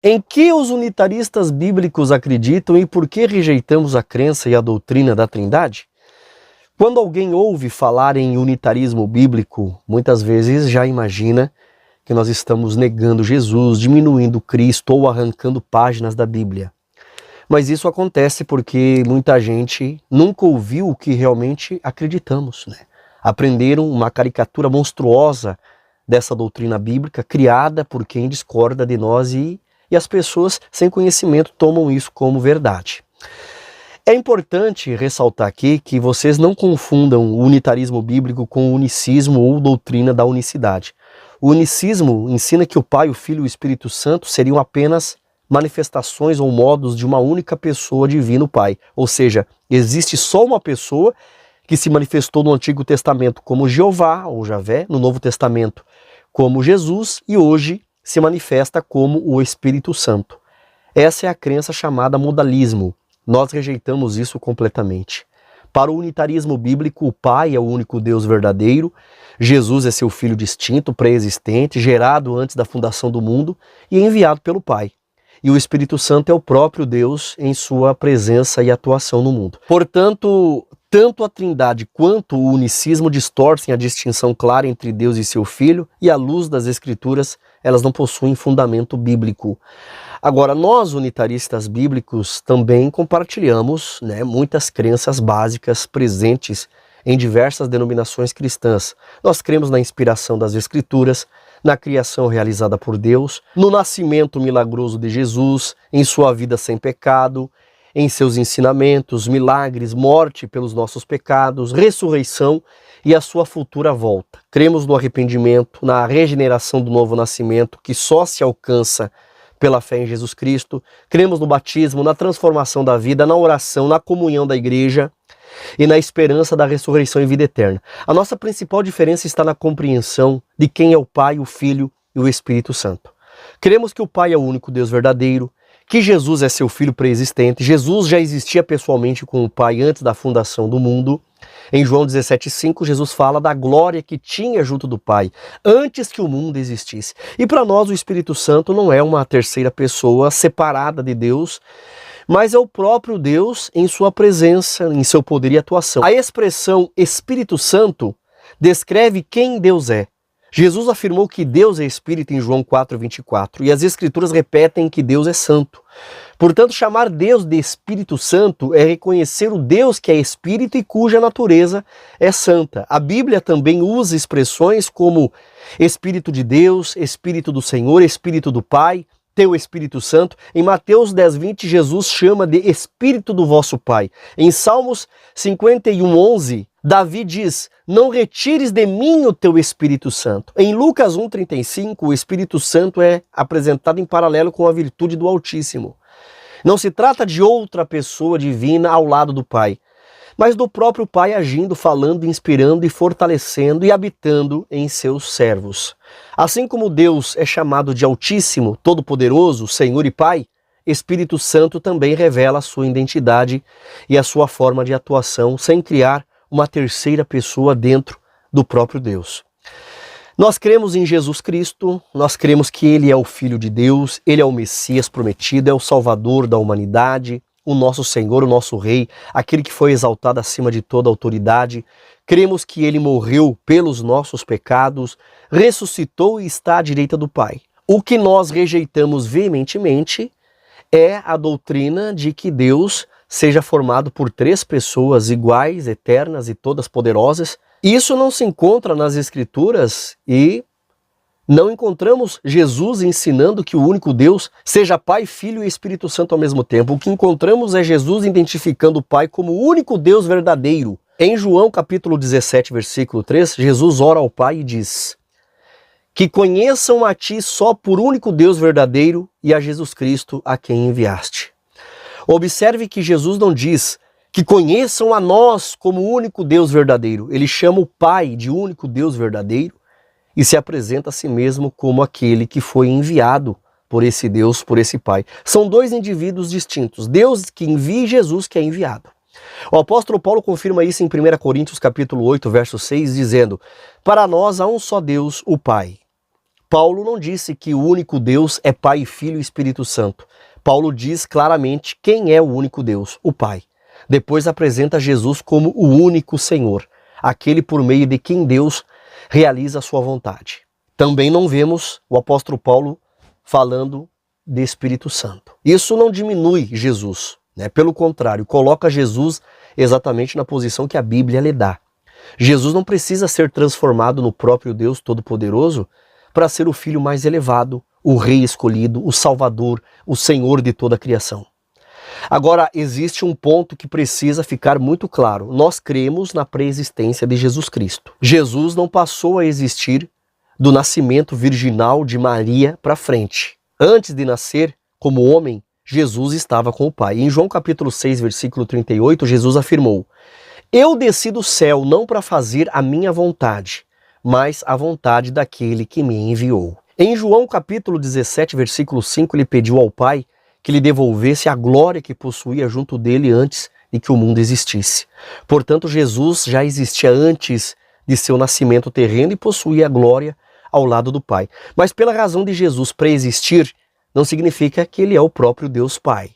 Em que os unitaristas bíblicos acreditam e por que rejeitamos a crença e a doutrina da Trindade? Quando alguém ouve falar em unitarismo bíblico, muitas vezes já imagina que nós estamos negando Jesus, diminuindo Cristo ou arrancando páginas da Bíblia. Mas isso acontece porque muita gente nunca ouviu o que realmente acreditamos, né? Aprenderam uma caricatura monstruosa dessa doutrina bíblica criada por quem discorda de nós e as pessoas sem conhecimento tomam isso como verdade. É importante ressaltar aqui que vocês não confundam o unitarismo bíblico com o unicismo ou doutrina da unicidade. O unicismo ensina que o Pai, o Filho e o Espírito Santo seriam apenas manifestações ou modos de uma única pessoa divina, o Pai. Ou seja, existe só uma pessoa que se manifestou no Antigo Testamento como Jeová ou Javé, no Novo Testamento como Jesus e hoje se manifesta como o Espírito Santo. Essa é a crença chamada modalismo. Nós rejeitamos isso completamente. Para o unitarismo bíblico, o Pai é o único Deus verdadeiro, Jesus é seu Filho distinto, pré-existente, gerado antes da fundação do mundo e enviado pelo Pai. E o Espírito Santo é o próprio Deus em sua presença e atuação no mundo. Portanto, tanto a Trindade quanto o unicismo distorcem a distinção clara entre Deus e seu Filho e à luz das Escrituras, elas não possuem fundamento bíblico. Agora, nós unitaristas bíblicos também compartilhamos, muitas crenças básicas presentes em diversas denominações cristãs. Nós cremos na inspiração das Escrituras, na criação realizada por Deus, no nascimento milagroso de Jesus, em sua vida sem pecado, em seus ensinamentos, milagres, morte pelos nossos pecados, ressurreição e a sua futura volta. Cremos no arrependimento, na regeneração do novo nascimento, que só se alcança pela fé em Jesus Cristo. Cremos no batismo, na transformação da vida, na oração, na comunhão da igreja e na esperança da ressurreição e vida eterna. A nossa principal diferença está na compreensão de quem é o Pai, o Filho e o Espírito Santo. Cremos que o Pai é o único Deus verdadeiro, que Jesus é seu Filho pré-existente. Jesus já existia pessoalmente com o Pai antes da fundação do mundo. Em João 17,5, Jesus fala da glória que tinha junto do Pai, antes que o mundo existisse. E para nós o Espírito Santo não é uma terceira pessoa separada de Deus, mas é o próprio Deus em sua presença, em seu poder e atuação. A expressão Espírito Santo descreve quem Deus é. Jesus afirmou que Deus é Espírito em João 4,24 e as Escrituras repetem que Deus é Santo. Portanto, chamar Deus de Espírito Santo é reconhecer o Deus que é Espírito e cuja natureza é santa. A Bíblia também usa expressões como Espírito de Deus, Espírito do Senhor, Espírito do Pai, Teu Espírito Santo. Em Mateus 10,20, Jesus chama de Espírito do vosso Pai. Em Salmos 51,11, Davi diz: não retires de mim o teu Espírito Santo. Em Lucas 1,35, o Espírito Santo é apresentado em paralelo com a virtude do Altíssimo. Não se trata de outra pessoa divina ao lado do Pai, mas do próprio Pai agindo, falando, inspirando e fortalecendo e habitando em seus servos. Assim como Deus é chamado de Altíssimo, Todo-Poderoso, Senhor e Pai, Espírito Santo também revela a sua identidade e a sua forma de atuação, sem criar uma terceira pessoa dentro do próprio Deus. Nós cremos em Jesus Cristo, nós cremos que Ele é o Filho de Deus, Ele é o Messias prometido, é o Salvador da humanidade, o nosso Senhor, o nosso Rei, aquele que foi exaltado acima de toda autoridade. Cremos que Ele morreu pelos nossos pecados, ressuscitou e está à direita do Pai. O que nós rejeitamos veementemente é a doutrina de que Deus seja formado por três pessoas iguais, eternas e todas poderosas. Isso não se encontra nas Escrituras e não encontramos Jesus ensinando que o único Deus seja Pai, Filho e Espírito Santo ao mesmo tempo. O que encontramos é Jesus identificando o Pai como o único Deus verdadeiro. Em João capítulo 17, versículo 3, Jesus ora ao Pai e diz: que conheçam a Ti só por único Deus verdadeiro e a Jesus Cristo a quem enviaste. Observe que Jesus não diz que conheçam a nós como o único Deus verdadeiro. Ele chama o Pai de único Deus verdadeiro e se apresenta a si mesmo como aquele que foi enviado por esse Deus, por esse Pai. São dois indivíduos distintos. Deus que envia e Jesus que é enviado. O apóstolo Paulo confirma isso em 1 Coríntios capítulo 8, verso 6, dizendo: para nós há um só Deus, o Pai, Paulo não disse que o único Deus é Pai, Filho e Espírito Santo. Paulo diz claramente quem é o único Deus, o Pai. Depois apresenta Jesus como o único Senhor, aquele por meio de quem Deus realiza a sua vontade. Também não vemos o apóstolo Paulo falando de Espírito Santo. Isso não diminui Jesus, né? Pelo contrário, coloca Jesus exatamente na posição que a Bíblia lhe dá. Jesus não precisa ser transformado no próprio Deus Todo-Poderoso para ser o Filho mais elevado, o Rei escolhido, o Salvador, o Senhor de toda a criação. Agora, existe um ponto que precisa ficar muito claro. Nós cremos na pré-existência de Jesus Cristo. Jesus não passou a existir do nascimento virginal de Maria para frente. Antes de nascer, como homem, Jesus estava com o Pai. Em João capítulo 6, versículo 38, Jesus afirmou: Eu desci do céu não para fazer a minha vontade, mas a vontade daquele que me enviou. Em João capítulo 17, versículo 5, ele pediu ao Pai que lhe devolvesse a glória que possuía junto dele antes de que o mundo existisse. Portanto, Jesus já existia antes de seu nascimento terreno e possuía a glória ao lado do Pai. Mas pela razão de Jesus pré-existir, não significa que ele é o próprio Deus Pai.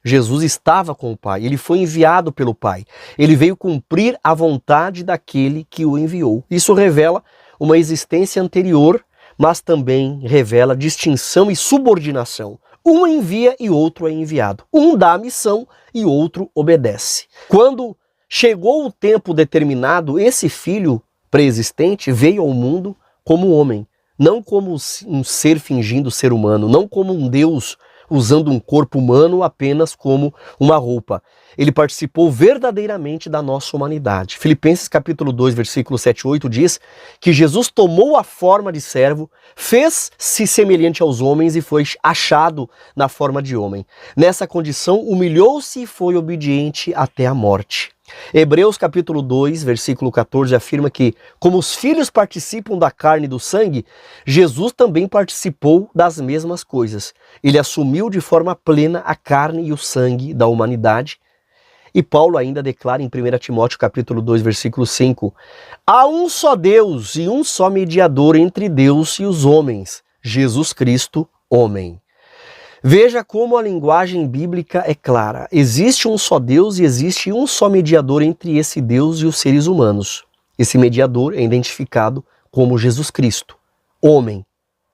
Jesus estava com o Pai, ele foi enviado pelo Pai. Ele veio cumprir a vontade daquele que o enviou. Isso revela uma existência anterior, mas também revela distinção e subordinação. Um envia e outro é enviado. Um dá a missão e outro obedece. Quando chegou o tempo determinado, esse filho pré-existente veio ao mundo como homem, não como um ser fingindo ser humano, não como um Deus usando um corpo humano apenas como uma roupa. Ele participou verdadeiramente da nossa humanidade. Filipenses capítulo 2, versículo 7 e 8 diz que Jesus tomou a forma de servo, fez-se semelhante aos homens e foi achado na forma de homem. Nessa condição, humilhou-se e foi obediente até a morte. Hebreus capítulo 2, versículo 14 afirma que, como os filhos participam da carne e do sangue, Jesus também participou das mesmas coisas. Ele assumiu de forma plena a carne e o sangue da humanidade. E Paulo ainda declara em 1 Timóteo capítulo 2, versículo 5, há um só Deus e um só mediador entre Deus e os homens, Jesus Cristo, homem. Veja como a linguagem bíblica é clara. Existe um só Deus e existe um só mediador entre esse Deus e os seres humanos. Esse mediador é identificado como Jesus Cristo, homem.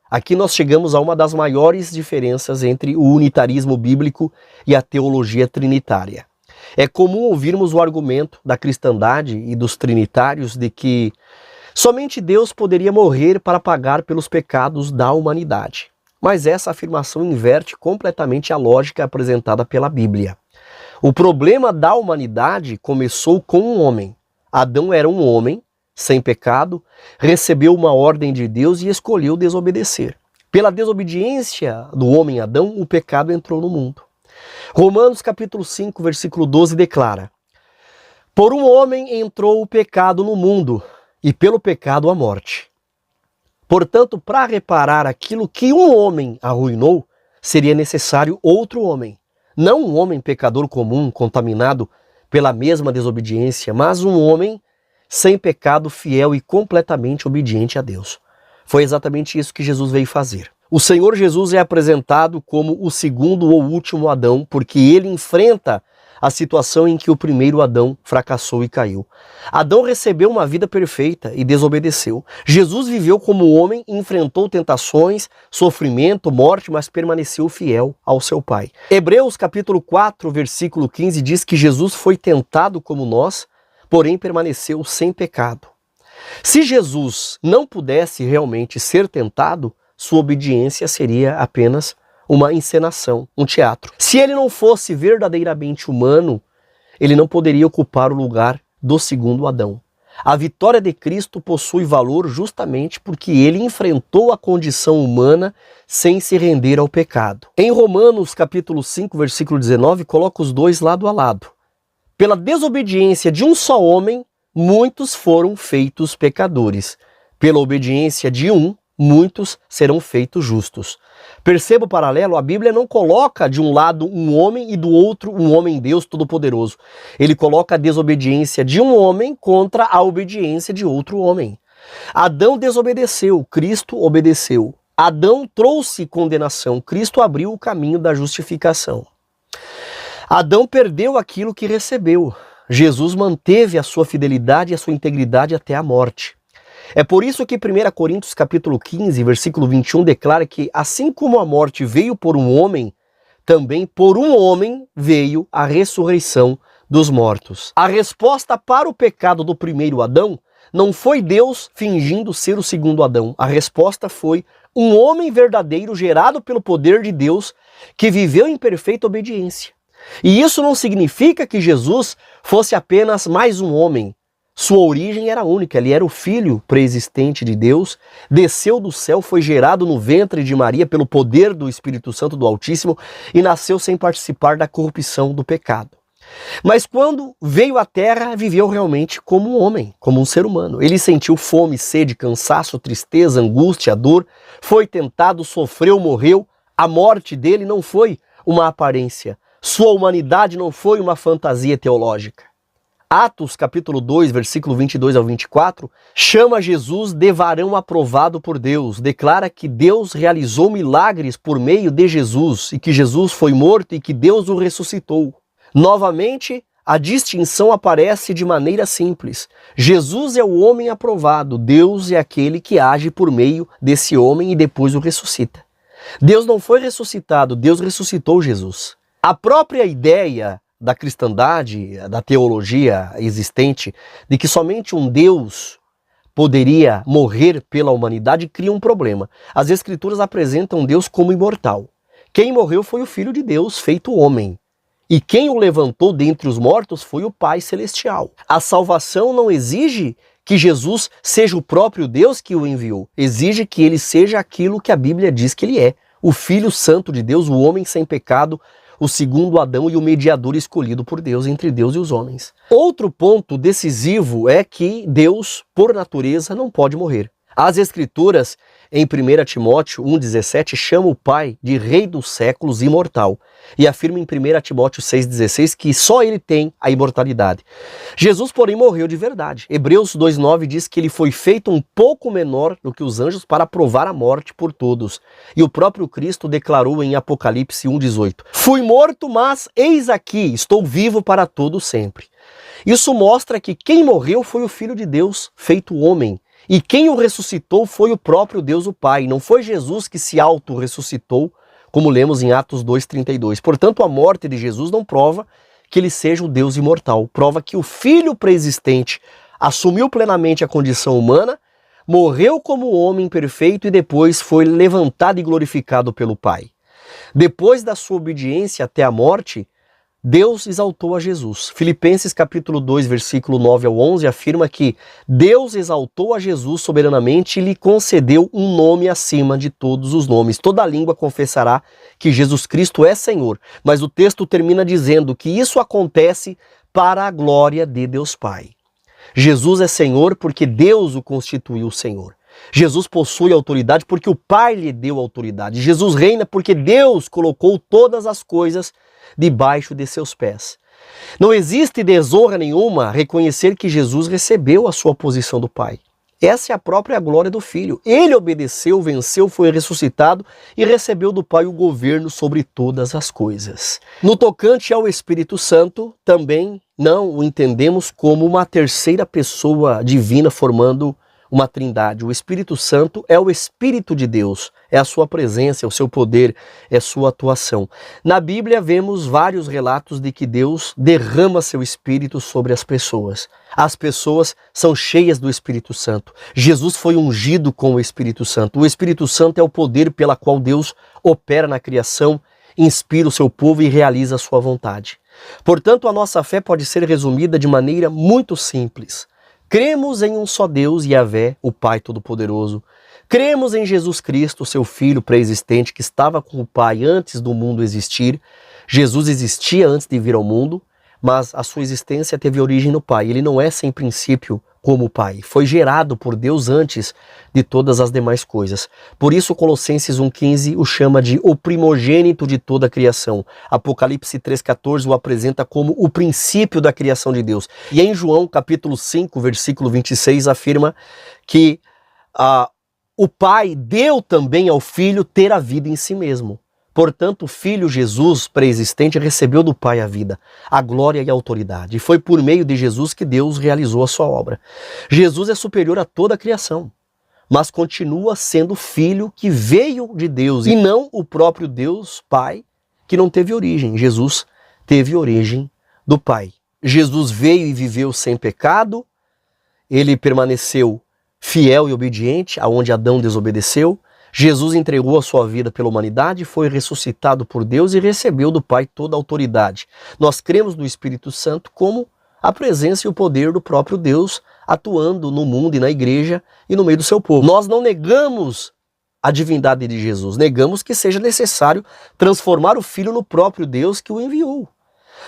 Aqui nós chegamos a uma das maiores diferenças entre o unitarismo bíblico e a teologia trinitária. É comum ouvirmos o argumento da cristandade e dos trinitários de que somente Deus poderia morrer para pagar pelos pecados da humanidade. Mas essa afirmação inverte completamente a lógica apresentada pela Bíblia. O problema da humanidade começou com um homem. Adão era um homem, sem pecado, recebeu uma ordem de Deus e escolheu desobedecer. Pela desobediência do homem Adão, o pecado entrou no mundo. Romanos capítulo 5, versículo 12 declara: Por um homem entrou o pecado no mundo, e pelo pecado a morte. Portanto, para reparar aquilo que um homem arruinou, seria necessário outro homem. Não um homem pecador comum, contaminado pela mesma desobediência, mas um homem sem pecado, fiel e completamente obediente a Deus. Foi exatamente isso que Jesus veio fazer. O Senhor Jesus é apresentado como o segundo ou último Adão, porque ele enfrenta a situação em que o primeiro Adão fracassou e caiu. Adão recebeu uma vida perfeita e desobedeceu. Jesus viveu como homem e enfrentou tentações, sofrimento, morte, mas permaneceu fiel ao seu Pai. Hebreus capítulo 4, versículo 15 diz que Jesus foi tentado como nós, porém permaneceu sem pecado. Se Jesus não pudesse realmente ser tentado, sua obediência seria apenas uma encenação, um teatro. Se ele não fosse verdadeiramente humano, ele não poderia ocupar o lugar do segundo Adão. A vitória de Cristo possui valor justamente porque ele enfrentou a condição humana sem se render ao pecado. Em Romanos capítulo 5, versículo 19, coloca os dois lado a lado. Pela desobediência de um só homem, muitos foram feitos pecadores. Pela obediência de um, muitos serão feitos justos. Perceba o paralelo, a Bíblia não coloca de um lado um homem e do outro um homem Deus Todo-Poderoso. Ele coloca a desobediência de um homem contra a obediência de outro homem. Adão desobedeceu, Cristo obedeceu. Adão trouxe condenação, Cristo abriu o caminho da justificação. Adão perdeu aquilo que recebeu. Jesus manteve a sua fidelidade e a sua integridade até a morte. É por isso que 1 Coríntios capítulo 15, versículo 21 declara que assim como a morte veio por um homem, também por um homem veio a ressurreição dos mortos. A resposta para o pecado do primeiro Adão não foi Deus fingindo ser o segundo Adão. A resposta foi um homem verdadeiro gerado pelo poder de Deus que viveu em perfeita obediência. E isso não significa que Jesus fosse apenas mais um homem. Sua origem era única, ele era o Filho pré-existente de Deus, desceu do céu, foi gerado no ventre de Maria pelo poder do Espírito Santo do Altíssimo e nasceu sem participar da corrupção do pecado. Mas quando veio à terra, viveu realmente como um homem, como um ser humano. Ele sentiu fome, sede, cansaço, tristeza, angústia, dor, foi tentado, sofreu, morreu. A morte dele não foi uma aparência. Sua humanidade não foi uma fantasia teológica. Atos capítulo 2, versículo 22 ao 24, chama Jesus de varão aprovado por Deus, declara que Deus realizou milagres por meio de Jesus e que Jesus foi morto e que Deus o ressuscitou. Novamente, a distinção aparece de maneira simples. Jesus é o homem aprovado, Deus é aquele que age por meio desse homem e depois o ressuscita. Deus não foi ressuscitado, Deus ressuscitou Jesus. A própria ideia da cristandade, da teologia existente, de que somente um Deus poderia morrer pela humanidade, cria um problema. As Escrituras apresentam Deus como imortal. Quem morreu foi o Filho de Deus, feito homem. E quem o levantou dentre os mortos foi o Pai Celestial. A salvação não exige que Jesus seja o próprio Deus que o enviou. Exige que ele seja aquilo que a Bíblia diz que ele é. O Filho Santo de Deus, o homem sem pecado, o segundo Adão e o mediador escolhido por Deus entre Deus e os homens. Outro ponto decisivo é que Deus, por natureza, não pode morrer. As Escrituras, em 1 Timóteo 1,17, chama o Pai de Rei dos séculos imortal e afirma em 1 Timóteo 6,16 que só ele tem a imortalidade. Jesus, porém, morreu de verdade. Hebreus 2,9 diz que ele foi feito um pouco menor do que os anjos para provar a morte por todos. E o próprio Cristo declarou em Apocalipse 1,18: fui morto, mas eis aqui, estou vivo para todo sempre. Isso mostra que quem morreu foi o Filho de Deus, feito homem. E quem o ressuscitou foi o próprio Deus o Pai. Não foi Jesus que se auto-ressuscitou, como lemos em Atos 2,32. Portanto, a morte de Jesus não prova que ele seja o Deus imortal. Prova que o Filho pré-existente assumiu plenamente a condição humana, morreu como homem perfeito e depois foi levantado e glorificado pelo Pai. Depois da sua obediência até a morte, Deus exaltou a Jesus. Filipenses capítulo 2, versículo 9 ao 11 afirma que Deus exaltou a Jesus soberanamente e lhe concedeu um nome acima de todos os nomes. Toda língua confessará que Jesus Cristo é Senhor. Mas o texto termina dizendo que isso acontece para a glória de Deus Pai. Jesus é Senhor porque Deus o constituiu Senhor. Jesus possui autoridade porque o Pai lhe deu autoridade. Jesus reina porque Deus colocou todas as coisas debaixo de seus pés. Não existe desonra nenhuma reconhecer que Jesus recebeu a sua posição do Pai. Essa é a própria glória do Filho. Ele obedeceu, venceu, foi ressuscitado e recebeu do Pai o governo sobre todas as coisas. No tocante ao Espírito Santo, também não o entendemos como uma terceira pessoa divina formando uma trindade. O Espírito Santo é o Espírito de Deus, é a sua presença, é o seu poder, é sua atuação. Na Bíblia vemos vários relatos de que Deus derrama seu Espírito sobre as pessoas. As pessoas são cheias do Espírito Santo. Jesus foi ungido com o Espírito Santo. O Espírito Santo é o poder pela qual Deus opera na criação, inspira o seu povo e realiza a sua vontade. Portanto, a nossa fé pode ser resumida de maneira muito simples. Cremos em um só Deus, Yahvé, o Pai Todo-Poderoso. Cremos em Jesus Cristo, seu Filho pré-existente, que estava com o Pai antes do mundo existir. Jesus existia antes de vir ao mundo, mas a sua existência teve origem no Pai. Ele não é sem princípio como o Pai. Foi gerado por Deus antes de todas as demais coisas. Por isso Colossenses 1,15 o chama de o primogênito de toda a criação. Apocalipse 3,14 o apresenta como o princípio da criação de Deus. E em João capítulo 5, versículo 26 afirma que o Pai deu também ao Filho ter a vida em si mesmo. Portanto, o Filho Jesus, pré-existente, recebeu do Pai a vida, a glória e a autoridade. E foi por meio de Jesus que Deus realizou a sua obra. Jesus é superior a toda a criação, mas continua sendo Filho que veio de Deus, e não o próprio Deus Pai, que não teve origem. Jesus teve origem do Pai. Jesus veio e viveu sem pecado, ele permaneceu fiel e obediente aonde Adão desobedeceu. Jesus entregou a sua vida pela humanidade, foi ressuscitado por Deus e recebeu do Pai toda a autoridade. Nós cremos no Espírito Santo como a presença e o poder do próprio Deus atuando no mundo e na igreja e no meio do seu povo. Nós não negamos a divindade de Jesus, negamos que seja necessário transformar o Filho no próprio Deus que o enviou.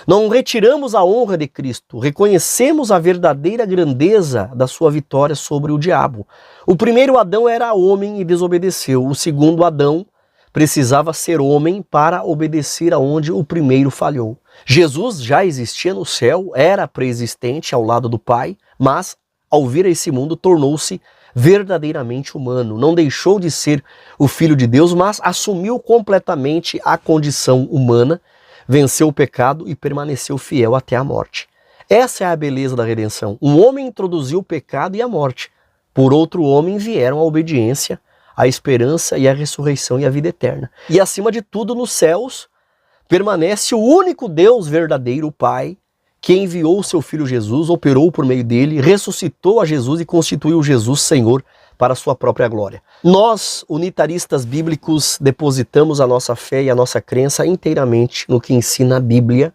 Não retiramos a honra de Cristo, reconhecemos a verdadeira grandeza da sua vitória sobre o diabo. O primeiro Adão era homem e desobedeceu. O segundo Adão precisava ser homem para obedecer aonde o primeiro falhou. Jesus já existia no céu, era pré-existente ao lado do Pai, mas ao vir a esse mundo tornou-se verdadeiramente humano. Não deixou de ser o Filho de Deus, mas assumiu completamente a condição humana, venceu o pecado e permaneceu fiel até a morte. Essa é a beleza da redenção. Um homem introduziu o pecado e a morte. Por outro homem vieram a obediência, a esperança e a ressurreição e a vida eterna. E acima de tudo, nos céus, permanece o único Deus verdadeiro, o Pai, que enviou o seu Filho Jesus, operou por meio dele, ressuscitou a Jesus e constituiu Jesus Senhor para a sua própria glória. Nós, unitaristas bíblicos, depositamos a nossa fé e a nossa crença inteiramente no que ensina a Bíblia.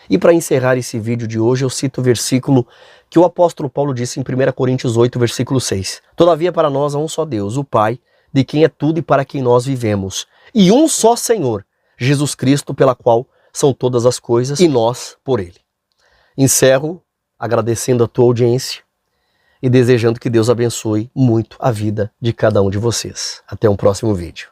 E para encerrar esse vídeo de hoje, eu cito o versículo que o apóstolo Paulo disse em 1 Coríntios 8, versículo 6. Todavia para nós há um só Deus, o Pai, de quem é tudo e para quem nós vivemos. E um só Senhor, Jesus Cristo, pela qual são todas as coisas, e nós por Ele. Encerro agradecendo a tua audiência e desejando que Deus abençoe muito a vida de cada um de vocês. Até um próximo vídeo.